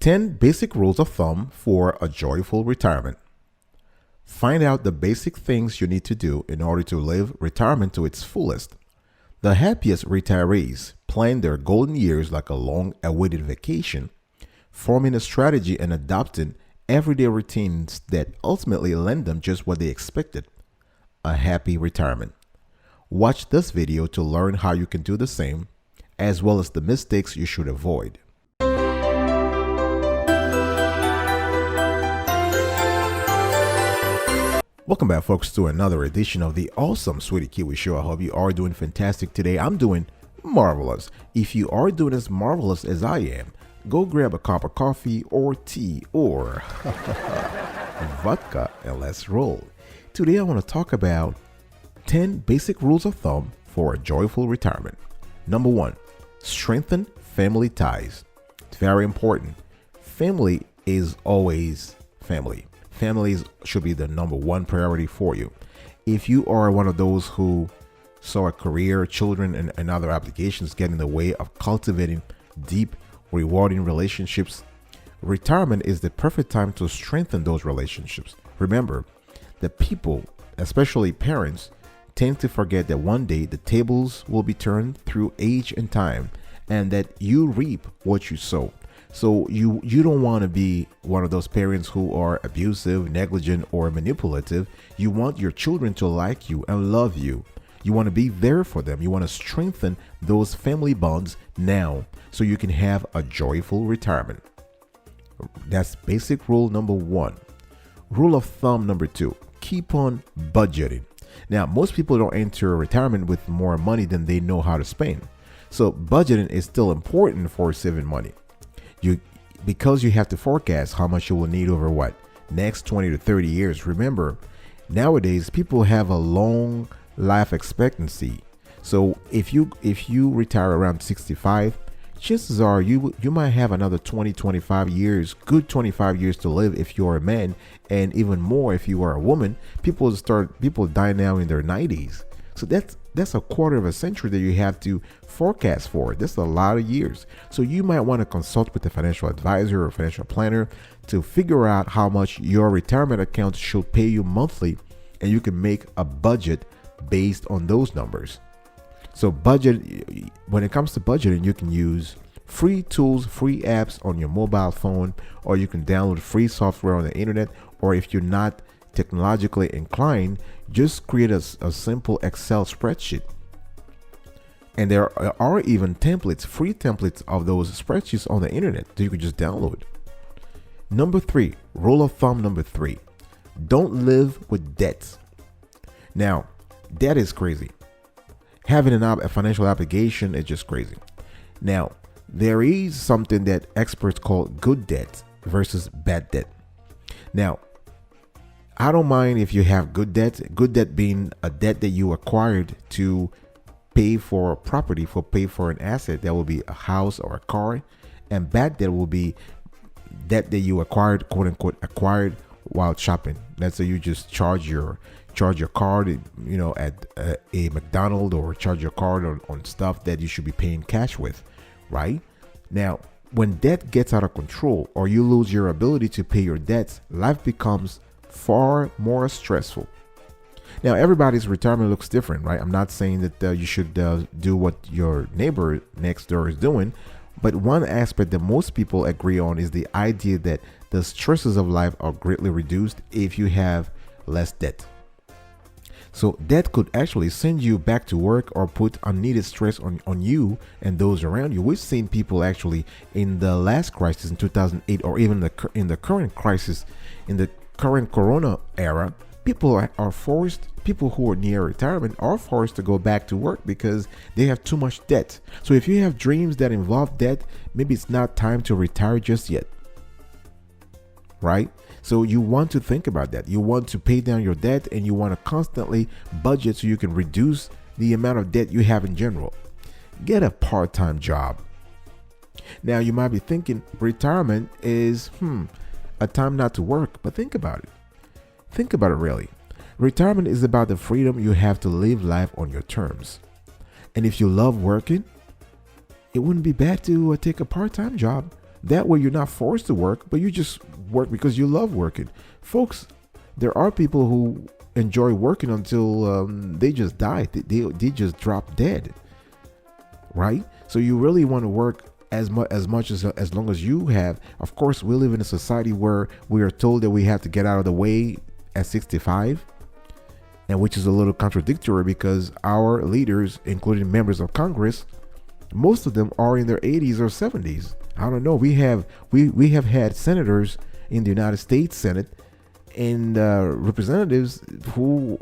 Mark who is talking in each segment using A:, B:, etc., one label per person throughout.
A: 10 basic rules of thumb for a joyful retirement. Find out the basic things you need to do in order to live retirement to its fullest. The happiest retirees plan their golden years like a long awaited vacation, forming a strategy and adopting everyday routines that ultimately lend them just what they expected, a happy retirement. Watch this video to learn how you can do the same, as well as the mistakes you should avoid. Welcome back, folks, to another edition of the Awesome Sweetie Kiwi Show. I hope you are doing fantastic today. I'm doing marvelous. If you are doing as marvelous as I am, go grab a cup of coffee or tea or vodka and let's roll. Today I want to talk about 10 basic rules of thumb for a joyful retirement. Number 1, strengthen family ties. It's very important. Family is always family. Families should be the number one priority for you. If you are one of those who saw a career, children, and other obligations get in the way of cultivating deep, rewarding relationships, retirement is the perfect time to strengthen those relationships. Remember, the people, especially parents, tend to forget that one day the tables will be turned through age and time, and that you reap what you sow. So you don't want to be one of those parents who are abusive, negligent, or manipulative. You want your children to like you and love you. You want to be there for them. You want to strengthen those family bonds now so you can have a joyful retirement. That's basic rule number 1. Rule of thumb number 2, keep on budgeting. Now, most people don't enter retirement with more money than they know how to spend. So budgeting is still important for saving money. Because you have to forecast how much you will need over next 20 to 30 years. Remember, nowadays people have a long life expectancy. So if you retire around 65, chances are you might have another 20-25 years, good 25 years to live if you're a man, and even more if you are a woman. People die now in their 90s. So that's a quarter of a century that you have to forecast for. That's a lot of years. So you might want to consult with a financial advisor or financial planner to figure out how much your retirement account should pay you monthly, and you can make a budget based on those numbers. So when it comes to budgeting, you can use free tools, free apps on your mobile phone, or you can download free software on the internet, or if you're not technologically inclined, just create a simple Excel spreadsheet. And there are even templates, free templates of those spreadsheets on the internet that you can just download. Number 3, rule of thumb number 3, don't live with debts. Now, debt is crazy. Having a financial obligation is just crazy. Now, there is something that experts call good debt versus bad debt. Now, I don't mind if you have good debt being a debt that you acquired to pay for a property, pay for an asset. That will be a house or a car. And bad debt will be debt that you acquired, quote unquote, acquired while shopping. Let's say you just charge your card, at a McDonald's, or charge your card on stuff that you should be paying cash with, right? Now, when debt gets out of control or you lose your ability to pay your debts, life becomes far more stressful. Now, everybody's retirement looks different, right? I'm not saying that you should do what your neighbor next door is doing, but one aspect that most people agree on is the idea that the stresses of life are greatly reduced if you have less debt. So debt could actually send you back to work or put unneeded stress on you and those around you. We've seen people actually in the last crisis in 2008, or even in the current crisis, in the current corona era, people who are near retirement are forced to go back to work because they have too much debt. So if you have dreams that involve debt, maybe it's not time to retire just yet, right? So you want to think about that. You want to pay down your debt, and you want to constantly budget so you can reduce the amount of debt you have in general. Get a part-time job. Now, you might be thinking retirement is a time not to work, but think about it. Think about it really. Retirement is about the freedom you have to live life on your terms. And if you love working, it wouldn't be bad to take a part-time job That way you're not forced to work, but you just work because you love working. Folks, there are people who enjoy working until they just die. They just drop dead, right? So you really want to work as long as you have. Of course, we live in a society where we are told that we have to get out of the way at 65, and which is a little contradictory because our leaders, including members of Congress, most of them are in their 80s or 70s. I don't know. We have had senators in the United States Senate and representatives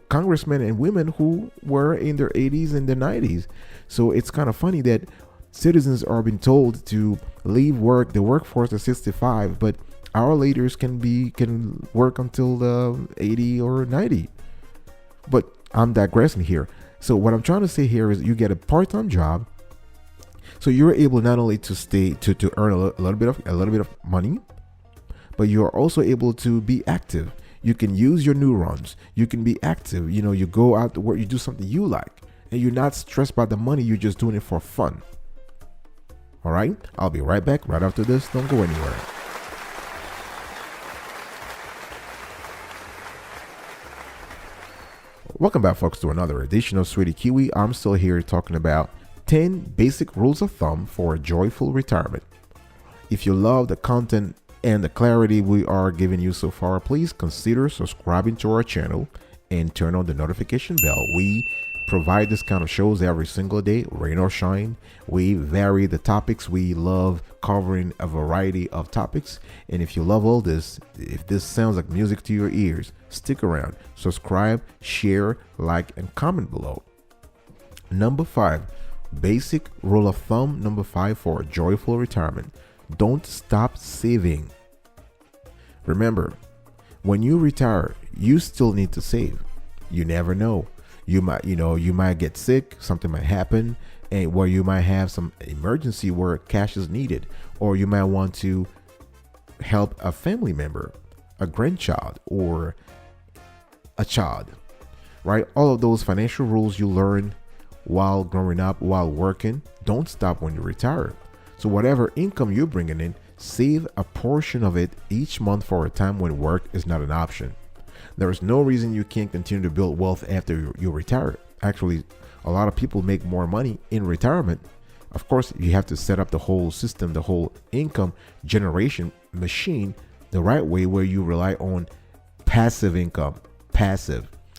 A: congressmen and women who were in their 80s and their 90s. So it's kind of funny that citizens are being told to leave the workforce at 65, but our leaders can work until 80 or 90. But I'm digressing here. So what I'm trying to say here is you get a part-time job, so you're able not only to earn a little bit of money, but you're also able to be active. You can use your neurons. You can be active. You go out to work, you do something you like, and you're not stressed by the money. You're just doing it for fun. All right, I'll be right back right after this. Don't go anywhere. Welcome back, folks, to another edition of Sweetie Kiwi. I'm still here talking about 10 basic rules of thumb for a joyful retirement. If you love the content and the clarity we are giving you so far, please consider subscribing to our channel and turn on the notification bell. We provide this kind of shows every single day, rain or shine. We vary the topics. We love covering a variety of topics. And if you love all this, if this sounds like music to your ears, stick around, subscribe, share, like, and comment below. Number 5, basic rule of thumb number 5 for a joyful retirement. Don't stop saving. Remember, when you retire, you still need to save. You never know. You might get sick, something might happen, and where you might have some emergency where cash is needed, or you might want to help a family member, a grandchild, or a child, right? All of those financial rules you learn while growing up, while working, don't stop when you retire. So whatever income you're bringing in, save a portion of it each month for a time when work is not an option. There is no reason you can't continue to build wealth after you retire. Actually, a lot of people make more money in retirement. Of course, you have to set up the whole system, the whole income generation machine the right way, where you rely on passive income.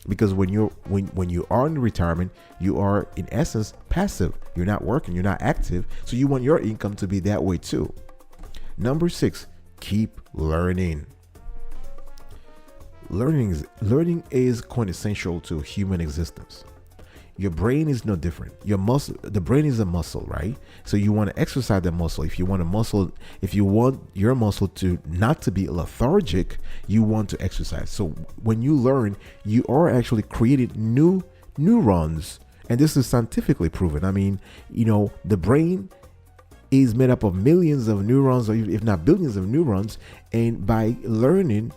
A: Because when you are in retirement, you are in essence passive. You're not working, you're not active. So you want your income to be that way too. Number 6, keep learning. Learning is quintessential to human existence. Your brain is no different. The brain is a muscle, right? So you want to exercise the muscle. If you want your muscle to not to be lethargic, you want to exercise. So when you learn, you are actually creating new neurons, and this is scientifically proven. I mean, the brain is made up of millions of neurons, or if not billions of neurons, and by learning,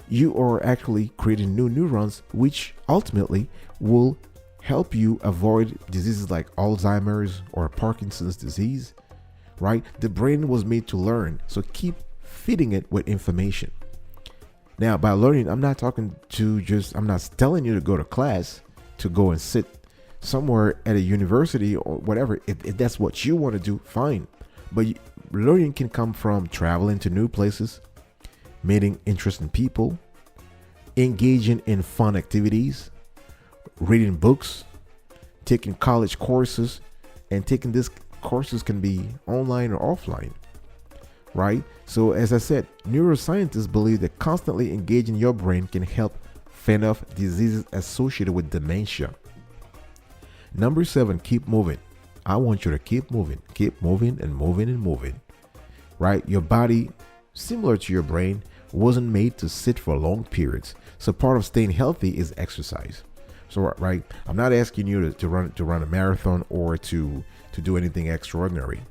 A: you are actually creating new neurons, which ultimately will help you avoid diseases like Alzheimer's or Parkinson's disease, right? The brain was made to learn, so keep feeding it with information. Now, by learning, I'm not telling you to go to class, to go and sit somewhere at a university or whatever. If that's what you want to do, fine. But learning can come from traveling to new places, meeting interesting people, engaging in fun activities, reading books, taking college courses, and taking these courses can be online or offline, right? So as I said, neuroscientists believe that constantly engaging your brain can help fend off diseases associated with dementia. Number 7, keep moving. I want you to keep moving and moving, right? Your body, similar to your brain, wasn't made to sit for long periods. So part of staying healthy is exercise. So, right, I'm not asking you to run a marathon or to do anything extraordinary.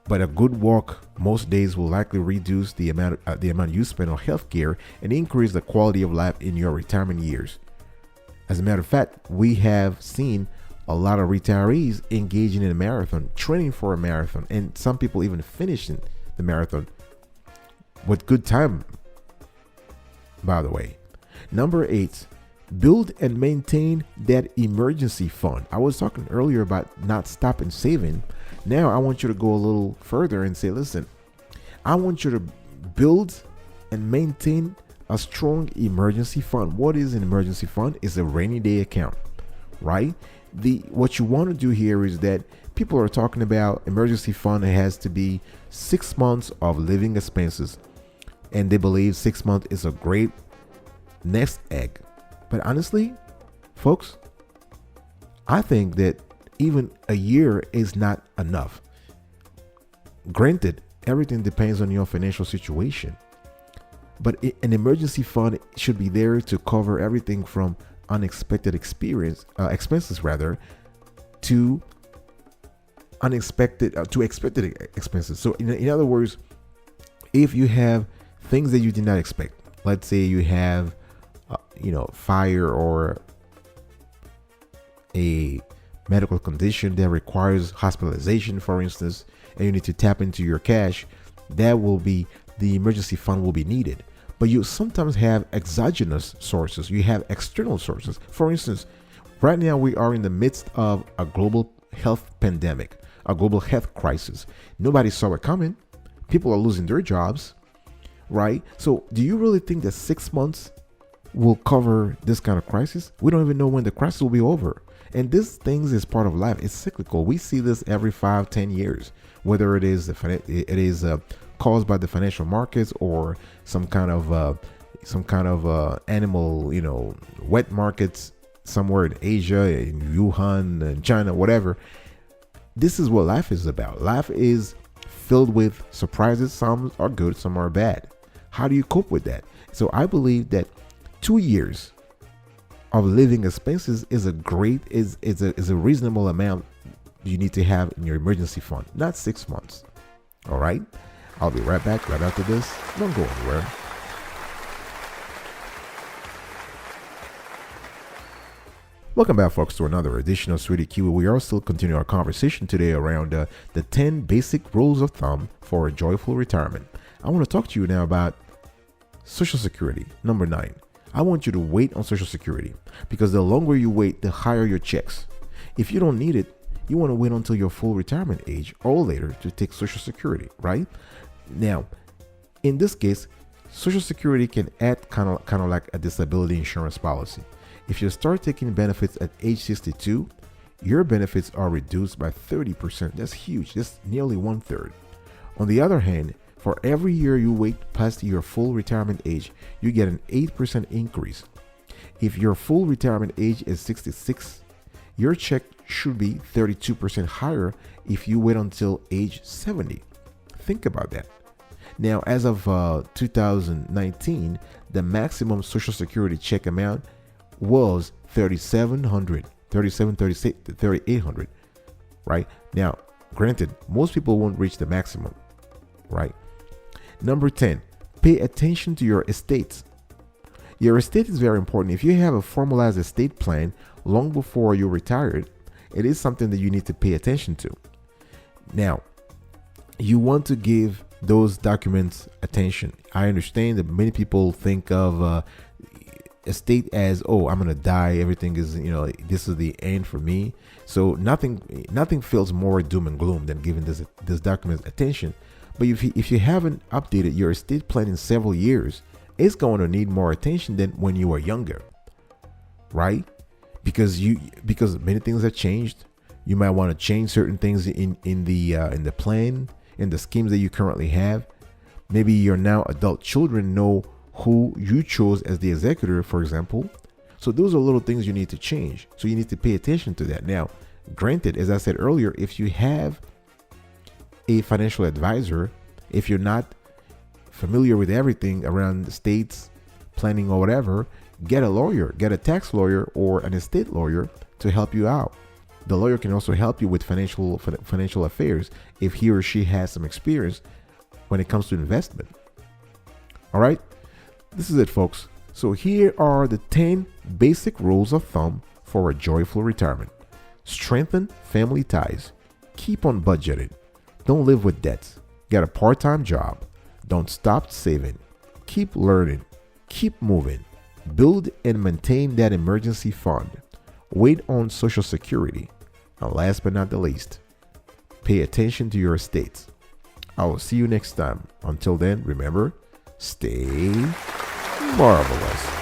A: But a good walk most days will likely reduce the amount you spend on healthcare and increase the quality of life in your retirement years. As a matter of fact, we have seen a lot of retirees engaging in a marathon, training for a marathon, and some people even finishing the marathon with good time, by the way. Number 8, build and maintain that emergency fund. I was talking earlier about not stopping saving. Now I want you to go a little further and say, listen, I want you to build and maintain a strong emergency fund. What is an emergency fund? It's a rainy day account, right? What you want to do here is that people are talking about emergency fund. It has to be 6 months of living expenses, and they believe 6 months is a great nest egg. But honestly, folks, I think that even a year is not enough. Granted, everything depends on your financial situation, but an emergency fund should be there to cover everything from unexpected expenses to expected expenses. So in other words, if you have things that you did not expect, let's say you have fire or a medical condition that requires hospitalization, for instance, and you need to tap into your cash, the emergency fund will be needed. But you sometimes have exogenous sources. You have external sources. For instance, right now we are in the midst of a global health pandemic, a global health crisis. Nobody saw it coming. People are losing their jobs, right? So do you really think that 6 months will cover this kind of crisis? We don't even know when the crisis will be over. And this things is part of life. It's cyclical. We see this every 5-10 years, whether it is caused by the financial markets or some kind of animal, wet markets somewhere in Asia, in Wuhan, in China, whatever. This is what life is about. Life is filled with surprises. Some are good, some are bad. How do you cope with that? So I believe that 2 years of living expenses is a reasonable amount you need to have in your emergency fund, not 6 months. All right. I'll be right back right after this. Don't go anywhere. Welcome back, folks, to another edition of Sweetie Kiwi. We are still continuing our conversation today around the 10 basic rules of thumb for a joyful retirement. I want to talk to you now about Social Security. Number 9. I want you to wait on Social Security because the longer you wait, the higher your checks. If you don't need it, you want to wait until your full retirement age or later to take Social Security, right? Now, in this case, Social Security can act kind of like a disability insurance policy. If you start taking benefits at age 62, your benefits are reduced by 30%. That's huge. That's nearly 1/3. On the other hand, for every year you wait past your full retirement age, you get an 8% increase. If your full retirement age is 66, your check should be 32% higher if you wait until age 70. Think about that. Now, as of 2019, the maximum Social Security check amount was $3,800, right? Now, granted, most people won't reach the maximum, right? Number 10, pay attention to your estates. Your estate is very important. If you have a formalized estate plan long before you're retired, it is something that you need to pay attention to. Now, you want to give those documents attention. I understand that many people think of estate as, oh, I'm gonna die. Everything is, this is the end for me. So nothing feels more doom and gloom than giving this document attention. But if you haven't updated your estate plan in several years, it's going to need more attention than when you were younger, right? Because many things have changed. You might want to change certain things in the plan, in the schemes that you currently have. Maybe your now adult children know who you chose as the executor, for example. So those are little things you need to change. So you need to pay attention to that. Now, granted, as I said earlier, if you have a financial advisor, if you're not familiar with everything around the states planning or whatever, get a lawyer, get a tax lawyer or an estate lawyer to help you out. The lawyer can also help you with financial affairs if he or she has some experience when it comes to investment. All right, this is it, folks. So here are the 10 basic rules of thumb for a joyful retirement. Strengthen family ties. Keep on budgeting. Don't live with debts. Get a part-time job. Don't stop saving. Keep learning. Keep moving. Build and maintain that emergency fund. Wait on Social Security. And last but not the least, pay attention to your estates. I will see you next time. Until then, remember, stay marvelous.